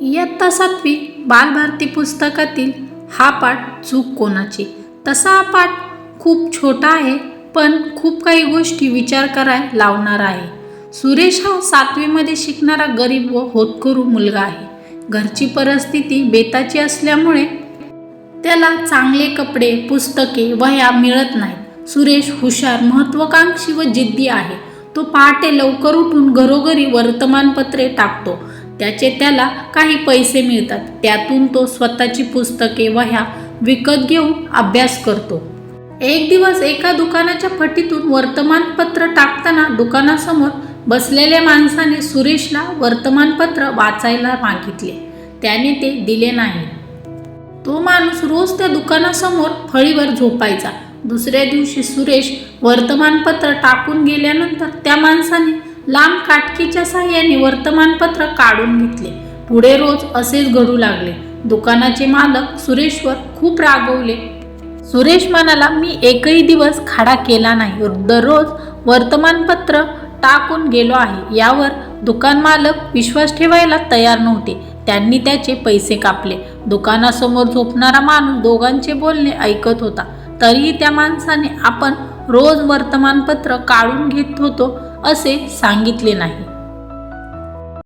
इयत्ता 7वी बालभारती पुस्तकातील हा पाठ चूक कोणाची. तसा हा पाठ खूप छोटा आहे, पण खूप काही गोष्टी विचार करायला लावणार आहे. सुरेश हा 7वीमध्ये शिकणारा गरीब व होतकरू मुलगा आहे. घरची परिस्थिती बेताची असल्यामुळे त्याला चांगले कपडे, पुस्तके, वह्या मिळत नाहीत. सुरेश हुशार, महत्त्वाकांक्षी व जिद्दी आहे. तो पहाटे लवकर उठून घरोघरी वर्तमानपत्रे टाकतो. त्याला काही पैसे मिळतात. त्यातून तो स्वतःची पुस्तके, वह्या विकत घेऊन अभ्यास करतो. एक दिवस एका दुकानाच्या फटीतून वर्तमानपत्र टाकताना दुकानासमोर बसलेल्या माणसाने सुरेशला वर्तमानपत्र वाचायला मागितले. त्याने ते दिले नाही. तो माणूस रोज त्या दुकानासमोर फळीवर झोपायचा. दुसऱ्या दिवशी सुरेश वर्तमानपत्र टाकून गेल्यानंतर त्या माणसाने लांब काटकीच्या साहाय्याने वर्तमानपत्र काढून घेतले. पुढे रोज असेच घडू लागले. दुकानाचे मालक सुरेशवर खूप रागवले. सुरेश म्हणाला, मी एकही दिवस खाडा केला नाही. दररोज वर्तमानपत्र टाकून गेलो आहे. यावर दुकान मालक विश्वास ठेवायला तयार नव्हते. त्यांनी त्याचे पैसे कापले. दुकानासमोर झोपणारा माणूस दोघांचे बोलणे ऐकत होता. तरीही त्या माणसाने आपण रोज वर्तमानपत्र काढून घेत होतो असे सांगितले नाही.